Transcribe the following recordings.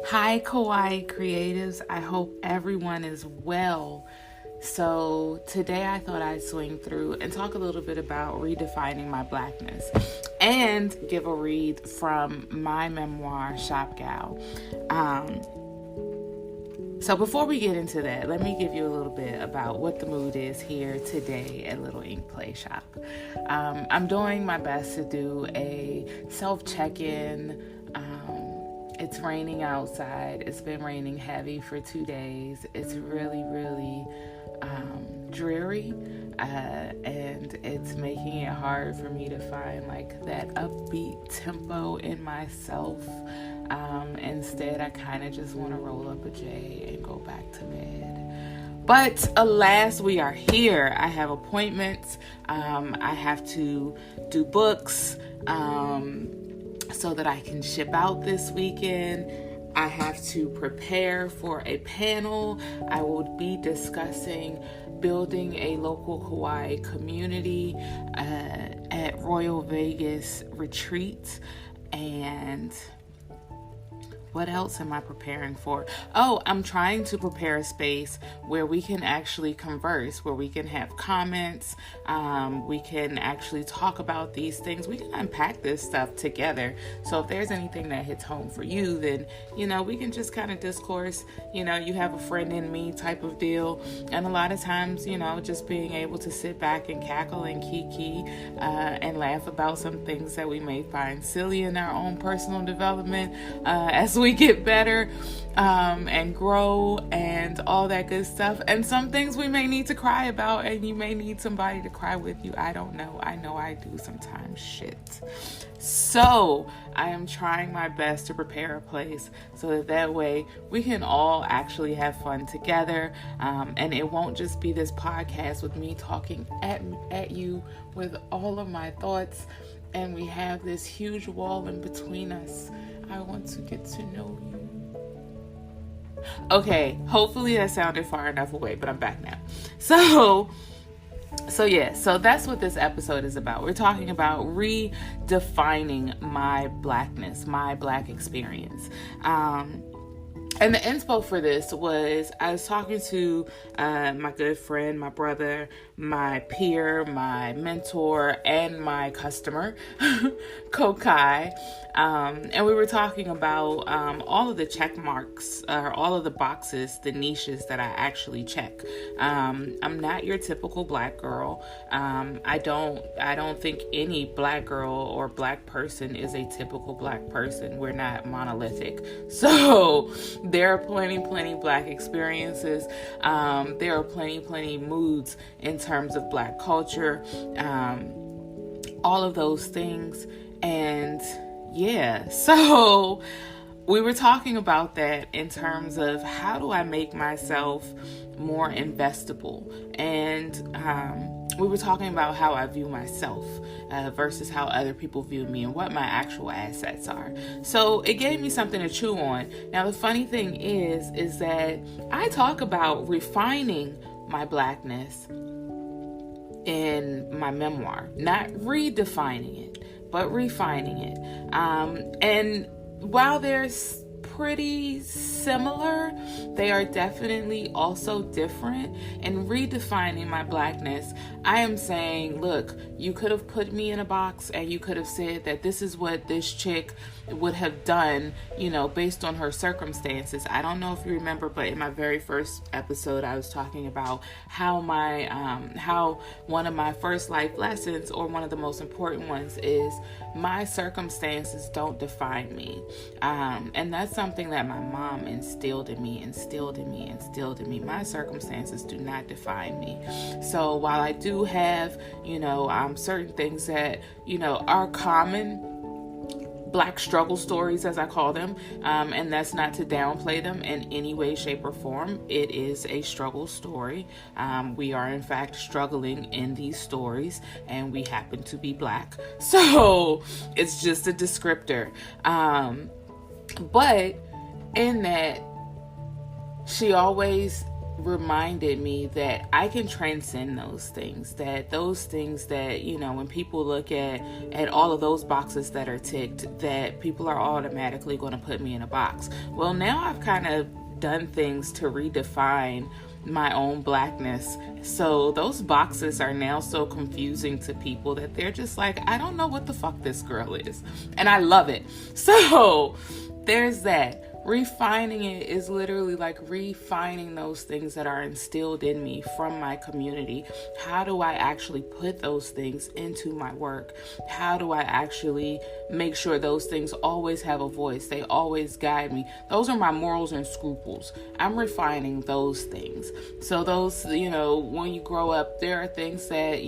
Hi, Kawaii Creatives. I hope everyone is well. So, today I thought I'd swing through and talk a little bit about redefining my blackness and give a read from my memoir, Shop Gal. So, before we get into that, let me give you a little bit about what the mood is here today at Little Ink Play Shop. I'm doing my best to do a self check-in. It's raining outside. It's been raining heavy for 2 days. It's really, really dreary, and it's making it hard for me to find like that upbeat tempo in myself. Instead, I kind of just want to roll up a J and go back to bed. But alas, we are here. I have appointments. I have to do books so that I can ship out this weekend. I have to prepare for a panel. I will be discussing building a local Hawaii community at Royal Vegas Retreat. And what else am I preparing for? Oh, I'm trying to prepare a space where we can actually converse, where we can have comments. We can actually talk about these things. We can unpack this stuff together. So if there's anything that hits home for you, then, we can just kind of discourse. You have a friend in me type of deal. And a lot of times, just being able to sit back and cackle and kiki and laugh about some things that we may find silly in our own personal development as we get better and grow and all that good stuff. And some things we may need to cry about, and you may need somebody to cry with you. I don't know. I know I do sometimes. Shit. So I am trying my best to prepare a place so that way we can all actually have fun together. And it won't just be this podcast with me talking at you with all of my thoughts, and we have this huge wall in between us. I want to get to know you. Okay, hopefully that sounded far enough away, but I'm back now. So that's what this episode is about. We're talking about redefining my blackness, my black experience. And the inspo for this was, I was talking to my good friend, my brother, my peer, my mentor, and my customer, Kokai. And we were talking about all of the check marks, or all of the boxes, the niches that I actually check. I'm not your typical black girl. I don't think any black girl or black person is a typical black person. We're not monolithic. So there are plenty black experiences. There are plenty moods in terms of black culture. All of those things. And yeah, so we were talking about that in terms of how do I make myself more investable, and we were talking about how I view myself versus how other people view me and what my actual assets are. So it gave me something to chew on. Now the funny thing is that I talk about refining my blackness in my memoir, not redefining it, but refining it. And while there's pretty similar, they are definitely also different. In redefining my blackness, I am saying, look, you could have put me in a box and you could have said that this is what this chick would have done, based on her circumstances. I don't know if you remember, but in my very first episode, I was talking about how how one of my first life lessons, or one of the most important ones, is my circumstances don't define me. And that's something that my mom instilled in me. My circumstances do not define me. So while I do have, certain things that, are common black struggle stories, as I call them, and that's not to downplay them in any way, shape, or form. It is a struggle story. We are in fact struggling in these stories, and we happen to be black, so it's just a descriptor. But in that, she always reminded me that I can transcend those things that, when people look at all of those boxes that are ticked, that people are automatically going to put me in a box. Well, now I've kind of done things to redefine my own blackness. So those boxes are now so confusing to people that they're just like, I don't know what the fuck this girl is. And I love it. So there's that. Refining it is literally like refining those things that are instilled in me from my community. How do I actually put those things into my work? How do I actually make sure those things always have a voice? They always guide me. Those are my morals and scruples. I'm refining those things. So those, when you grow up, there are things that,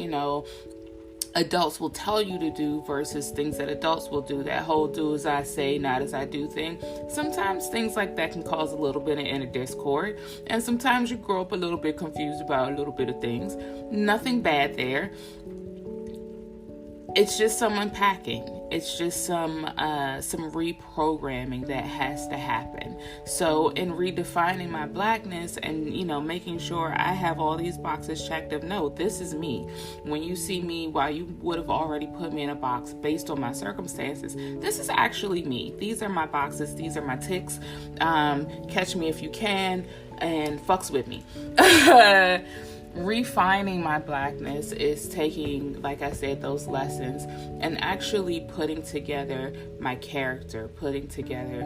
adults will tell you to do versus things that adults will do. That whole do as I say, not as I do thing. Sometimes things like that can cause a little bit of inner discord. And sometimes you grow up a little bit confused about a little bit of things. Nothing bad there. It's just some unpacking. It's just some reprogramming that has to happen. So in redefining my blackness and, making sure I have all these boxes checked of, no, this is me. When you see me, while you would have already put me in a box based on my circumstances, this is actually me. These are my boxes. These are my ticks. Catch me if you can and fucks with me. Refining my blackness is taking, like I said, those lessons and actually putting together my character, putting together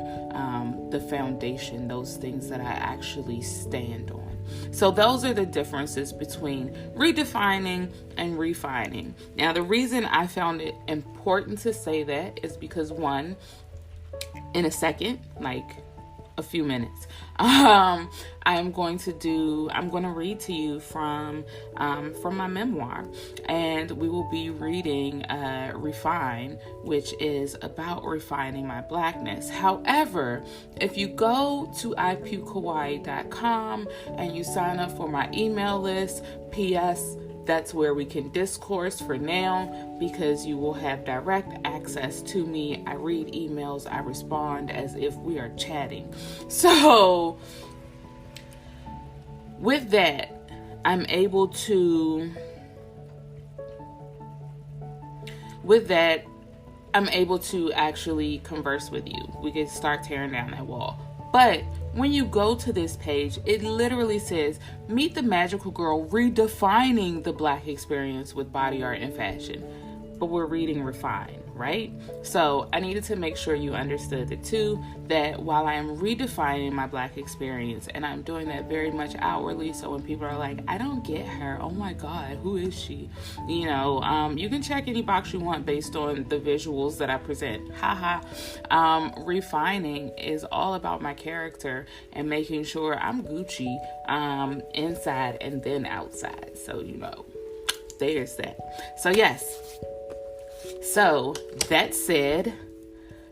the foundation, those things that I actually stand on. So those are the differences between redefining and refining. Now, the reason I found it important to say that is because, one, in a second, like a few minutes, I'm going to read to you from my memoir, and we will be reading Refine, which is about refining my blackness. However, if you go to ipukehawaii.com and you sign up for my email list, P.S., that's where we can discourse for now, because you will have direct access to me. I read emails, I respond as if we are chatting. So with that, I'm able to actually converse with you. We can start tearing down that wall. But when you go to this page, it literally says, meet the magical girl redefining the Black experience with body art and fashion. But we're reading Refine, right? So I needed to make sure you understood the two, that while I am redefining my Black experience, and I'm doing that very much outwardly, so when people are like, I don't get her, oh my God, who is she? You can check any box you want based on the visuals that I present. Refining is all about my character and making sure I'm Gucci inside and then outside. So, there's that. So, yes. So, that said,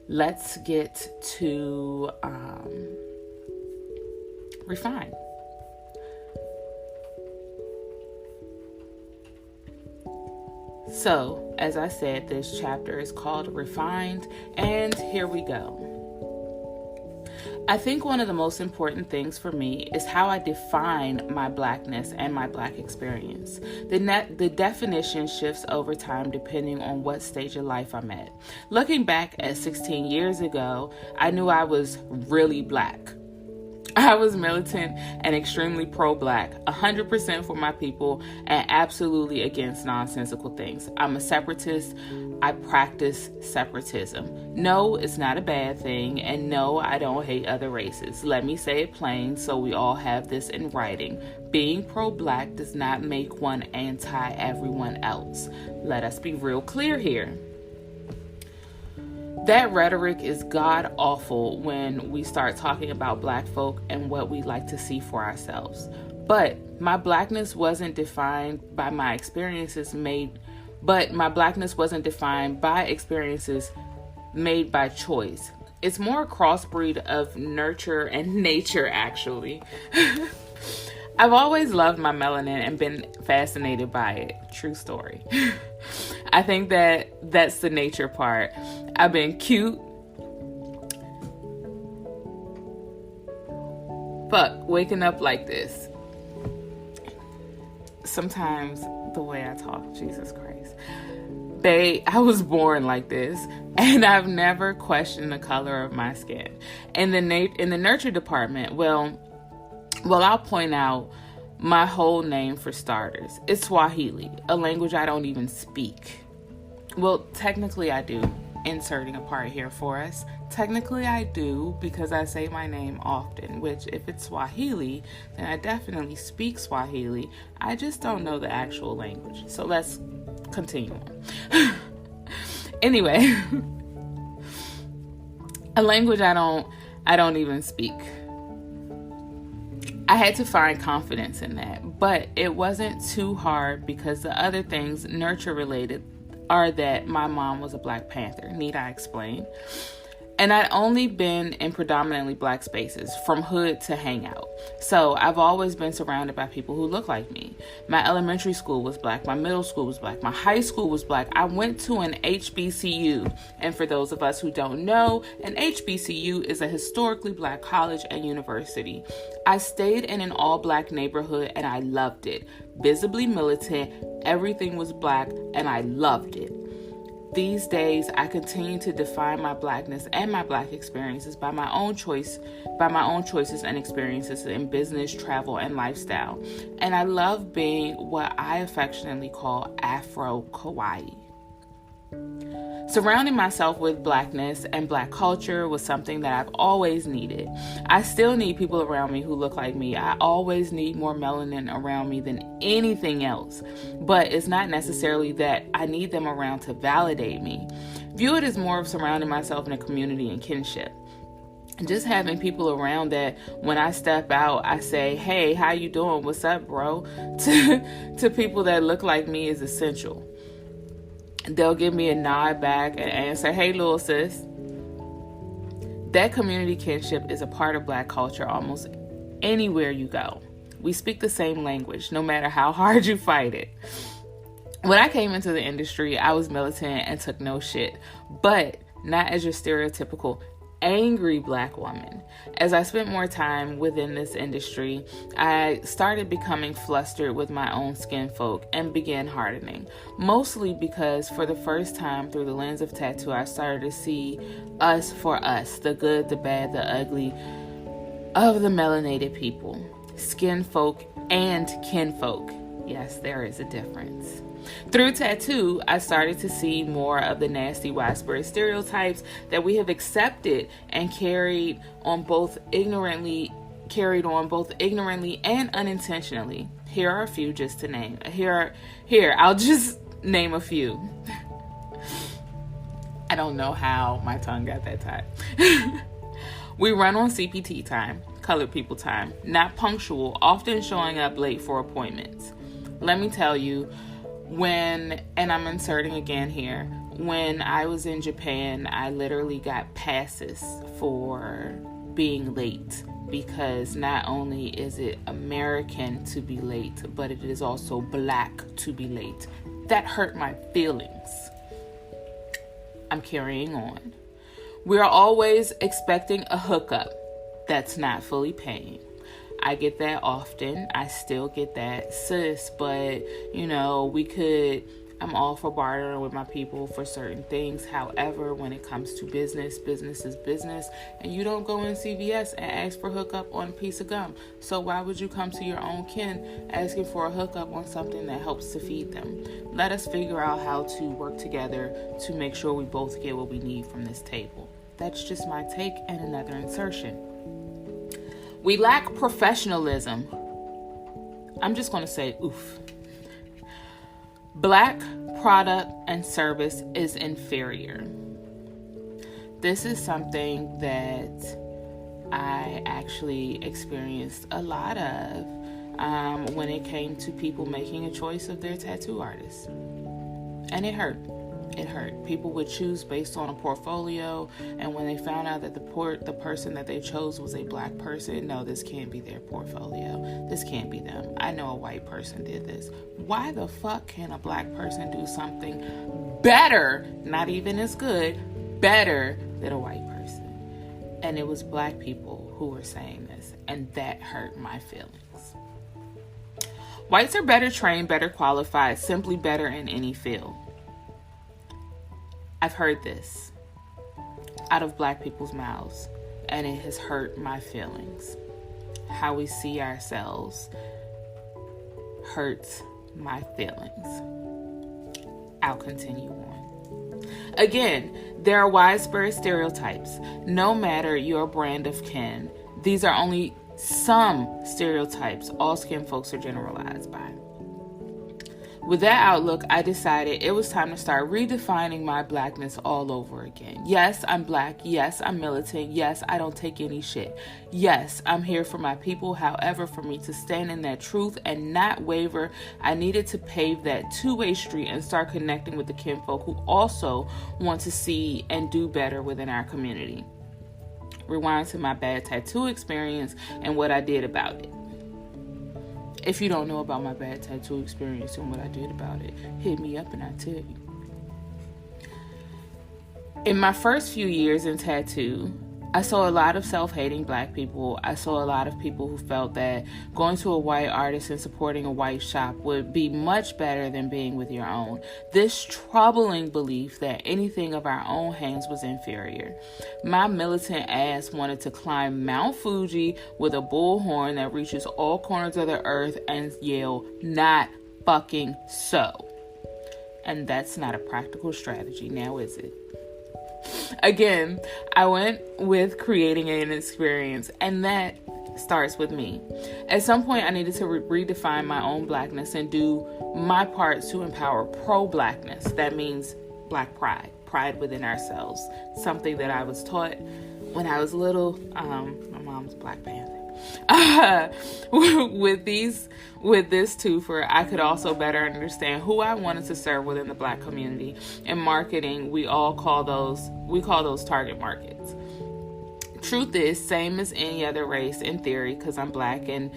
let's get to Refine. So, as I said, this chapter is called Refined, and here we go. I think one of the most important things for me is how I define my Blackness and my Black experience. The definition shifts over time depending on what stage of life I'm at. Looking back at 16 years ago, I knew I was really Black. I was militant and extremely pro-Black, 100% for my people, and absolutely against nonsensical things. I'm a separatist. I practice separatism. No, it's not a bad thing, and no, I don't hate other races. Let me say it plain so we all have this in writing. Being pro-Black does not make one anti-everyone else. Let us be real clear here. That rhetoric is god-awful when we start talking about Black folk and what we like to see for ourselves. But my Blackness wasn't defined by my experiences made by experiences made by choice. It's more a crossbreed of nurture and nature, actually. I've always loved my melanin and been fascinated by it. True story. I think that's the nature part. I've been cute. Fuck, waking up like this. sometimes the way I talk, Jesus Christ. I was born like this, and I've never questioned the color of my skin. In the nurture department, well, I'll point out my whole name for starters. It's Swahili, a language I don't even speak. Well, technically I do. Inserting a part here for us. Technically I do, because I say my name often, which if it's Swahili, then I definitely speak Swahili. I just don't know the actual language. So let's continue on. Anyway, a language I don't even speak. I had to find confidence in that, but it wasn't too hard because the other things nurture related are that my mom was a Black Panther. Need I explain? And I'd only been in predominantly Black spaces, from hood to hangout. So I've always been surrounded by people who look like me. My elementary school was Black. My middle school was Black. My high school was Black. I went to an HBCU. And for those of us who don't know, an HBCU is a historically Black college and university. I stayed in an all-Black neighborhood and I loved it. Visibly militant, everything was Black, and I loved it. These days, I continue to define my Blackness and my Black experiences by my own choices and experiences in business, travel, and lifestyle. And I love being what I affectionately call Afro-Kawaii. Surrounding myself with Blackness and Black culture was something that I've always needed. I still need people around me who look like me. I always need more melanin around me than anything else. But it's not necessarily that I need them around to validate me. View it as more of surrounding myself in a community and kinship. Just having people around that when I step out, I say, hey, how you doing? What's up, bro? To people that look like me is essential. They'll give me a nod back and answer, hey, little sis. That community kinship is a part of Black culture almost anywhere you go. We speak the same language, no matter how hard you fight it. When I came into the industry, I was militant and took no shit, but not as your stereotypical angry Black woman. As I spent more time within this industry, I started becoming flustered with my own skin folk and began hardening. Mostly because for the first time through the lens of tattoo, I started to see us for us, the good, the bad, the ugly of the melanated people. Skin folk and kinfolk. Yes, there is a difference. Through tattoo, I started to see more of the nasty, widespread stereotypes that we have accepted and carried on both ignorantly and unintentionally. Here are a few just to name. I'll just name a few. I don't know how my tongue got that tight. We run on CPT time, colored people time, not punctual, often showing up late for appointments. Let me tell you, and I'm inserting again here, when I was in Japan, I literally got passes for being late because not only is it American to be late, but it is also Black to be late. That hurt my feelings. I'm carrying on. We're always expecting a hookup that's not fully paying. I get that often. I still get that, sis, but I'm all for bartering with my people for certain things. However, when it comes to business is business, and you don't go in CVS and ask for hookup on a piece of gum. So why would you come to your own kin asking for a hookup on something that helps to feed them? Let us figure out how to work together to make sure we both get what we need from this table. That's just my take and another insertion. We lack professionalism. I'm just going to say, oof. Black product and service is inferior. This is something that I actually experienced a lot of when it came to people making a choice of their tattoo artist. And it hurt. It hurt. People would choose based on a portfolio, and when they found out that the person that they chose was a Black person, no, this can't be their portfolio. This can't be them. I know a white person did this. Why the fuck can a Black person do something better, not even as good, better than a white person? And it was Black people who were saying this, and that hurt my feelings. Whites are better trained, better qualified, simply better in any field. I've heard this out of Black people's mouths, and it has hurt my feelings. How we see ourselves hurts my feelings. I'll continue on. Again, there are widespread stereotypes. No matter your brand of kin, these are only some stereotypes all skin folks are generalized by. With that outlook, I decided it was time to start redefining my Blackness all over again. Yes, I'm Black. Yes, I'm militant. Yes, I don't take any shit. Yes, I'm here for my people. However, for me to stand in that truth and not waver, I needed to pave that two-way street and start connecting with the kinfolk who also want to see and do better within our community. Rewind to my bad tattoo experience and what I did about it. If you don't know about my bad tattoo experience and what I did about it, hit me up and I'll tell you. In my first few years in tattoo, I saw a lot of self-hating Black people. I saw a lot of people who felt that going to a white artist and supporting a white shop would be much better than being with your own. This troubling belief that anything of our own hands was inferior. My militant ass wanted to climb Mount Fuji with a bullhorn that reaches all corners of the earth and yell, "Not fucking so." And that's not a practical strategy, now is it? Again, I went with creating an experience, and that starts with me. At some point, I needed to redefine my own Blackness and do my part to empower pro-Blackness. That means Black pride, pride within ourselves. Something that I was taught when I was little. My mom's Black Panther. With this twofer, I could also better understand who I wanted to serve within the Black community. In marketing, we call those target markets. Truth is, same as any other race in theory, because I'm Black and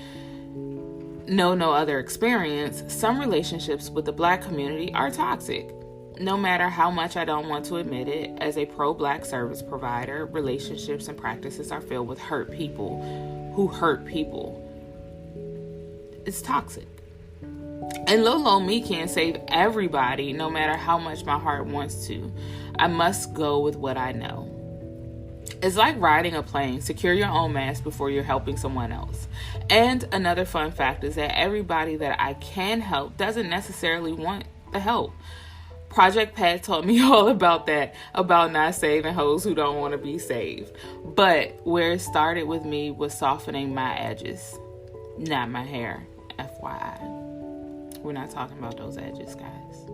know no other experience, some relationships with the Black community are toxic. No matter how much I don't want to admit it, as a pro-Black service provider, relationships and practices are filled with hurt people who hurt people. It's toxic. And low me can't save everybody, no matter how much my heart wants to. I must go with what I know. It's like riding a plane. Secure your own mask before you're helping someone else. And another fun fact is that everybody that I can help doesn't necessarily want the help. Project Pat taught me all about that, about not saving hoes who don't want to be saved. But where it started with me was softening my edges, not my hair, FYI. We're not talking about those edges, guys.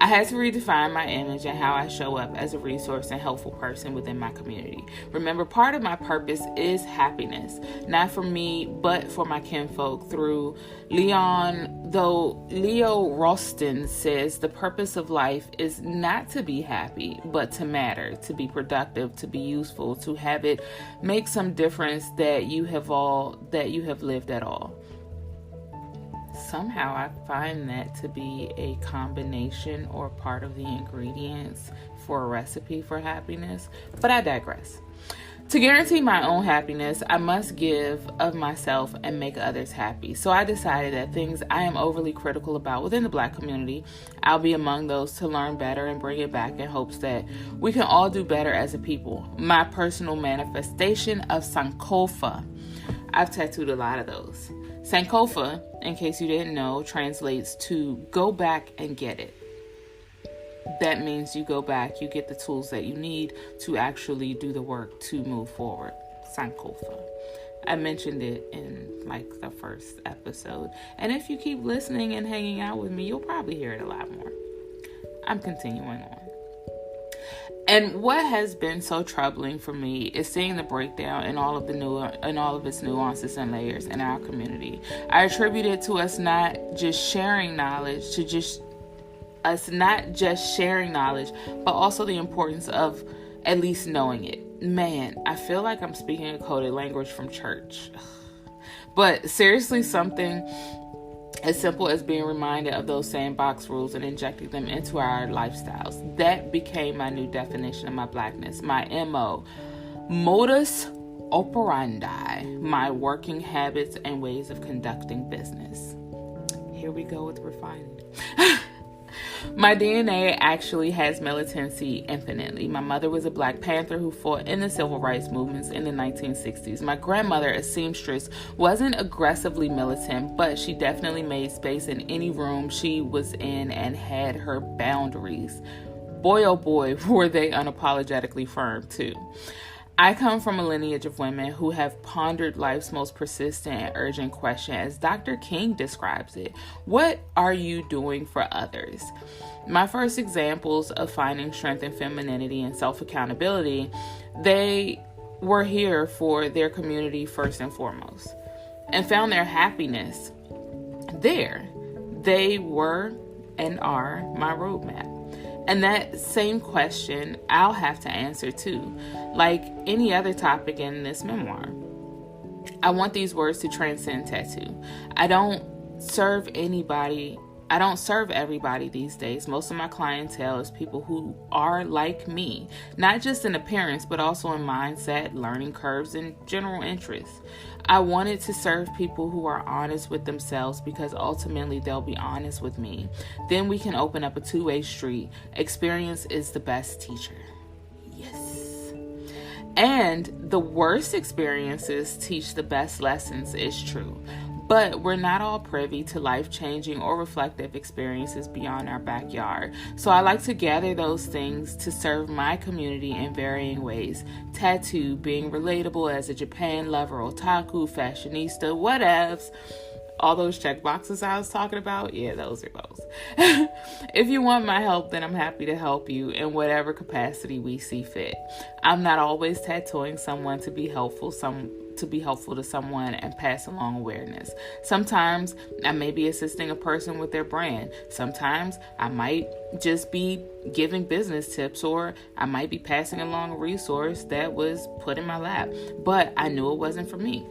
I had to redefine my image and how I show up as a resource and helpful person within my community. Remember, part of my purpose is happiness, not for me, but for my kinfolk through Leon. Though Leo Roston says the purpose of life is not to be happy, but to matter, to be productive, to be useful, to have it make some difference that you have lived at all. Somehow I find that to be a combination or part of the ingredients for a recipe for happiness, but I digress. To guarantee my own happiness, I must give of myself and make others happy. So I decided that things I am overly critical about within the Black community, I'll be among those to learn better and bring it back in hopes that we can all do better as a people. My personal manifestation of Sankofa. I've tattooed a lot of those. Sankofa, in case you didn't know, translates to go back and get it. That means you go back, you get the tools that you need to actually do the work to move forward. Sankofa. I mentioned it in the first episode. And if you keep listening and hanging out with me, you'll probably hear it a lot more. I'm continuing on. And what has been so troubling for me is seeing the breakdown in all of its nuances and layers in our community. I attribute it to us not just sharing knowledge, but also the importance of at least knowing it. Man, I feel like I'm speaking a coded language from church. But seriously, something as simple as being reminded of those sandbox rules and injecting them into our lifestyles. That became my new definition of my Blackness, my MO, modus operandi, my working habits and ways of conducting business. here we go with refining. My DNA actually has militancy infinitely. My mother was a Black Panther who fought in the civil rights movements in the 1960s. My grandmother, a seamstress, wasn't aggressively militant, but she definitely made space in any room she was in and had her boundaries. Boy, oh boy, were they unapologetically firm, too. I come from a lineage of women who have pondered life's most persistent and urgent question, as Dr. King describes it. What are you doing for others? My first examples of finding strength in femininity and self-accountability, they were here for their community first and foremost, and found their happiness there. They were and are my roadmap. And that same question I'll have to answer too, like any other topic in this memoir. I want these words to transcend tattoo. I don't serve everybody these days. Most of my clientele is people who are like me, not just in appearance, but also in mindset, learning curves, and general interests. I wanted to serve people who are honest with themselves because ultimately they'll be honest with me. Then we can open up a two-way street. Experience is the best teacher. Yes. And the worst experiences teach the best lessons is true. But we're not all privy to life-changing or reflective experiences beyond our backyard. So I like to gather those things to serve my community in varying ways. Tattoo, being relatable as a Japan lover, otaku, fashionista, whatevs. All those check boxes I was talking about, yeah, those are those. If you want my help, then I'm happy to help you in whatever capacity we see fit. I'm not always tattooing someone to be helpful to someone and pass along awareness. Sometimes I may be assisting a person with their brand. Sometimes I might just be giving business tips, or I might be passing along a resource that was put in my lap. But I knew it wasn't for me.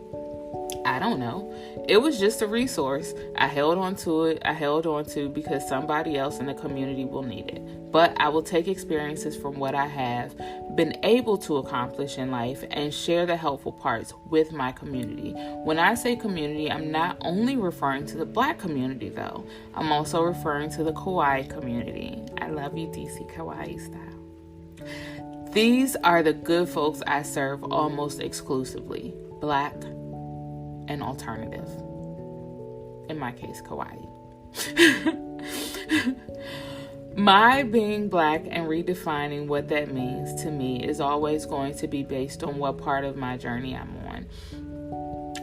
I don't know. It was just a resource. I held on to because somebody else in the community will need it. But I will take experiences from what I have been able to accomplish in life and share the helpful parts with my community. When I say community, I'm not only referring to the Black community, though. I'm also referring to the Kawaii community. I love you, DC Kawaii style. These are the good folks I serve almost exclusively. Black and alternative. In my case, Kawaii. My being Black and redefining what that means to me is always going to be based on what part of my journey I'm on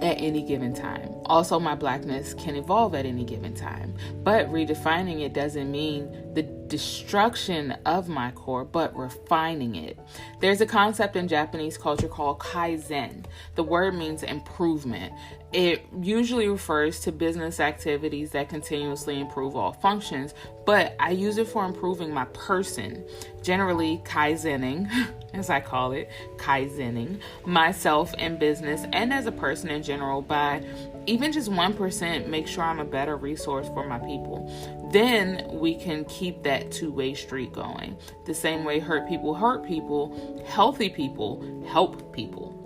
at any given time. Also, my Blackness can evolve at any given time, but redefining it doesn't mean the destruction of my core, but refining it. There's a concept in Japanese culture called kaizen. The word means improvement. It usually refers to business activities that continuously improve all functions, but I use it for improving my person, generally kaizening, as I call it, kaizening myself in business and as a person in general by even just 1% make sure I'm a better resource for my people. Then we can keep that two-way street going. The same way hurt people, healthy people help people.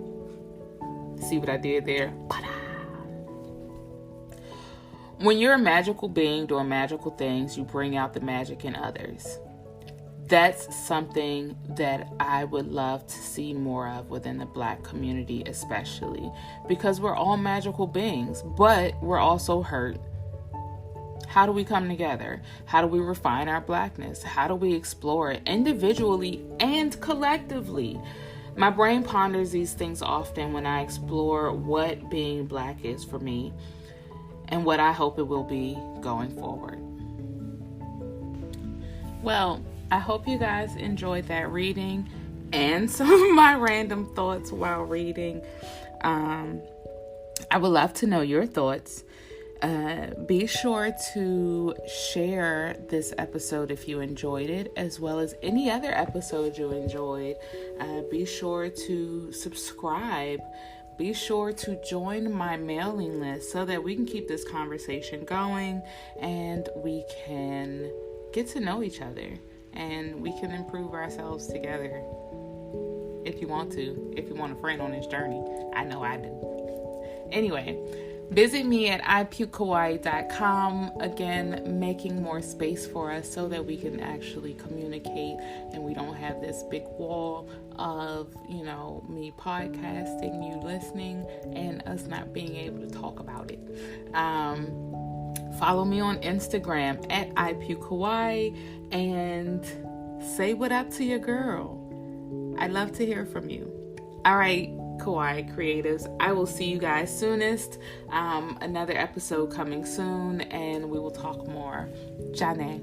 See what I did there? When you're a magical being doing magical things, you bring out the magic in others. That's something that I would love to see more of within the Black community, especially because we're all magical beings, but we're also hurt. How do we come together? How do we refine our Blackness? How do we explore it individually and collectively? My brain ponders these things often when I explore what being Black is for me and what I hope it will be going forward. Well, I hope you guys enjoyed that reading and some of my random thoughts while reading. I would love to know your thoughts. Be sure to share this episode if you enjoyed it, as well as any other episode you enjoyed. Be sure to subscribe. Be sure to join my mailing list so that we can keep this conversation going and we can get to know each other and we can improve ourselves together. If you want a friend on this journey, I know I do. Anyway, Visit me at ipukawaii.com. Again, making more space for us so that we can actually communicate and we don't have this big wall of, me podcasting, you listening, and us not being able to talk about it. Follow me on Instagram at ipukawaii and say what up to your girl. I'd love to hear from you. All right, Kawaii creatives, I will see you guys soonest. Another episode coming soon, and we will talk more. Jane.